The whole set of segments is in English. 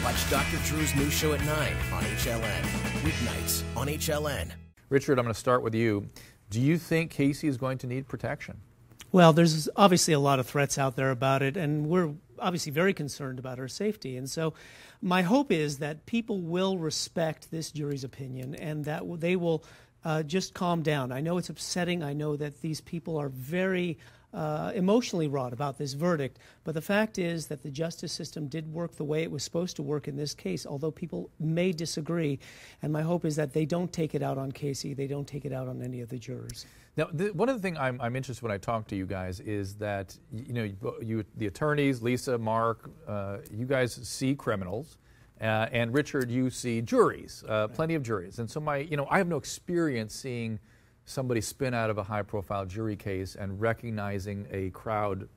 Watch Dr. Drew's new show at 9 on HLN. Weeknights on HLN. Richard, I'm going to start with you. Do you think Casey is going to need protection? Well, there's obviously a lot of threats out there about it, and we're obviously very concerned about her safety. And so my hope is that people will respect this jury's opinion and that they will just calm down. I know it's upsetting. I know that these people are very emotionally wrought about this verdict, but the fact is that the justice system did work the way it was supposed to work in this case, although people may disagree. And my hope is that they don't take it out on Casey. They don't take it out on any of the jurors. Now, one of the things I'm interested when I talk to you guys is that, you the attorneys, Lisa, Mark, you guys see criminals, and Richard, you see juries, plenty of juries. And so I have no experience seeing somebody spin out of a high-profile jury case and recognizing a crowd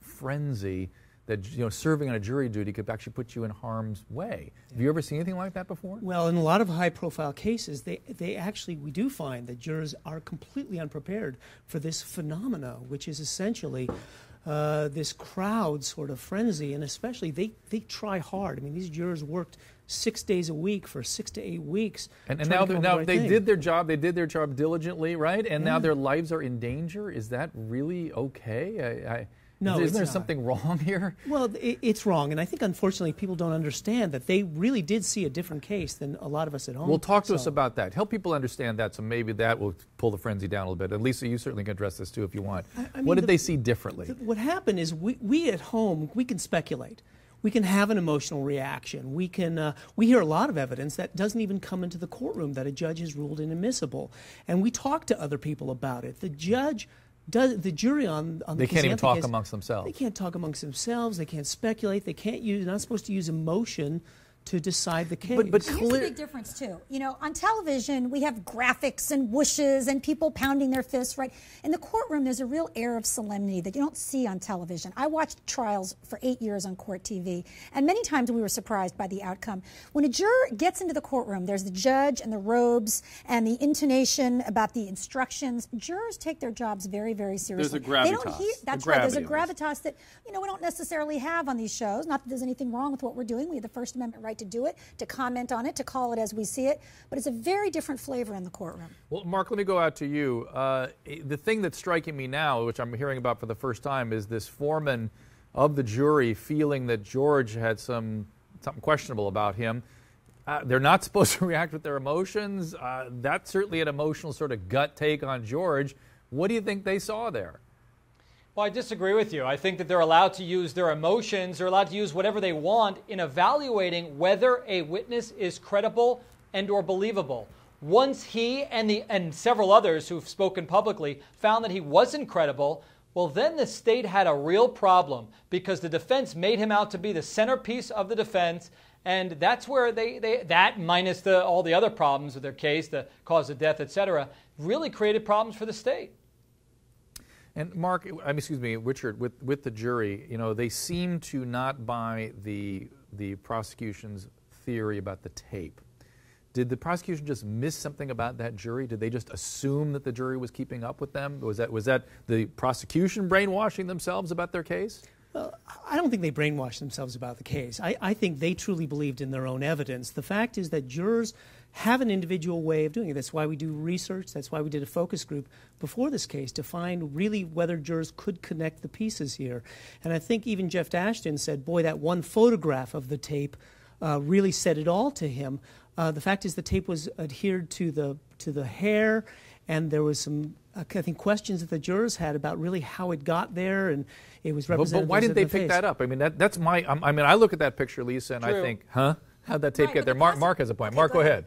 frenzy that serving on a jury duty could actually put you in harm's way. Yeah. Have you ever seen anything like that before? Well, in a lot of high-profile cases, we do find that jurors are completely unprepared for this phenomena, which is essentially this crowd sort of frenzy, and especially they try hard. I mean, these jurors worked 6 days a week for 6 to 8 weeks. And now they did their job. They did their job diligently, right? And now their lives are in danger. Is that really okay? No, isn't there something wrong here? Well, it's wrong, and I think unfortunately people don't understand that they really did see a different case than a lot of us at home. Well, talk to us about that. Help people understand that, so maybe that will pull the frenzy down a little bit. And Lisa, you certainly can address this too if you want. What did they see differently? What happened is we at home, we can speculate. We can have an emotional reaction. We hear a lot of evidence that doesn't even come into the courtroom that a judge has ruled inadmissible, and we talk to other people about it. The jury on they can't even talk amongst themselves. They can't talk amongst themselves. They can't speculate. They're not supposed to use emotion to decide the case. But here's the big difference, too. On television, we have graphics and whooshes and people pounding their fists, right? In the courtroom, there's a real air of solemnity that you don't see on television. I watched trials for 8 years on court TV, and many times we were surprised by the outcome. When a juror gets into the courtroom, there's the judge and the robes and the intonation about the instructions. Jurors take their jobs very, very seriously. There's a gravitas. They don't hear, that's right. There's a gravitas that we don't necessarily have on these shows. Not that there's anything wrong with what we're doing. We have the First Amendment right to do it, to comment on it, to call it as we see it, but it's a very different flavor in the courtroom. Well, Mark, let me go out to you. The thing that's striking me now, which I'm hearing about for the first time, is this foreman of the jury feeling that George had something questionable about him. They're not supposed to react with their emotions. That's certainly an emotional sort of gut take on George. What do you think they saw there? Well, I disagree with you. I think that they're allowed to use their emotions. They're allowed to use whatever they want in evaluating whether a witness is credible and or believable. Once he and several others who've spoken publicly found that he wasn't credible, well, then the state had a real problem because the defense made him out to be the centerpiece of the defense. And that's where that minus all the other problems with their case, the cause of death, et cetera, really created problems for the state. And Mark, Richard, with the jury, they seem to not buy the prosecution's theory about the tape. Did the prosecution just miss something about that jury? Did they just assume that the jury was keeping up with them? Was that the prosecution brainwashing themselves about their case? Well, I don't think they brainwashed themselves about the case. I think they truly believed in their own evidence. The fact is that jurors have an individual way of doing it. That's why we do research. That's why we did a focus group before this case to find really whether jurors could connect the pieces here. And I think even Jeff Ashton said, boy, that one photograph of the tape really said it all to him. The fact is the tape was adhered to the hair, and there was some, I think, questions that the jurors had about really how it got there, and it was representative. But why didn't they pick that up? I mean, that's my. I look at that picture, Lisa, and True. I think, how'd that tape get there? Mark has a point. Mark, go ahead.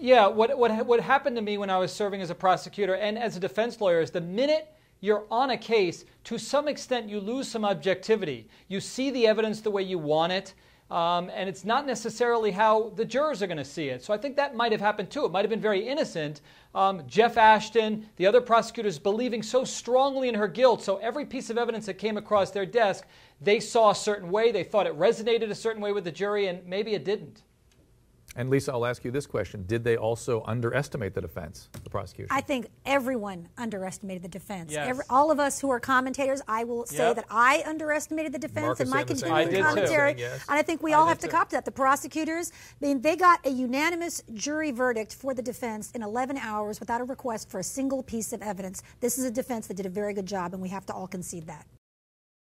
Yeah, what happened to me when I was serving as a prosecutor and as a defense lawyer is the minute you're on a case, to some extent you lose some objectivity. You see the evidence the way you want it, and it's not necessarily how the jurors are going to see it. So I think that might have happened too. It might have been very innocent. Jeff Ashton, the other prosecutors believing so strongly in her guilt, so every piece of evidence that came across their desk, they saw a certain way, they thought it resonated a certain way with the jury, and maybe it didn't. And Lisa, I'll ask you this question. Did they also underestimate the defense, the prosecution? I think everyone underestimated the defense. Yes. All of us who are commentators, I will say Yep. that I underestimated the defense Mark is in my saying the same continuing thing. I did too. commentary. Yes. And I think we I all did have to too. cop to that. The prosecutors, I mean, they got a unanimous jury verdict for the defense in 11 hours without a request for a single piece of evidence. This is a defense that did a very good job, and we have to all concede that.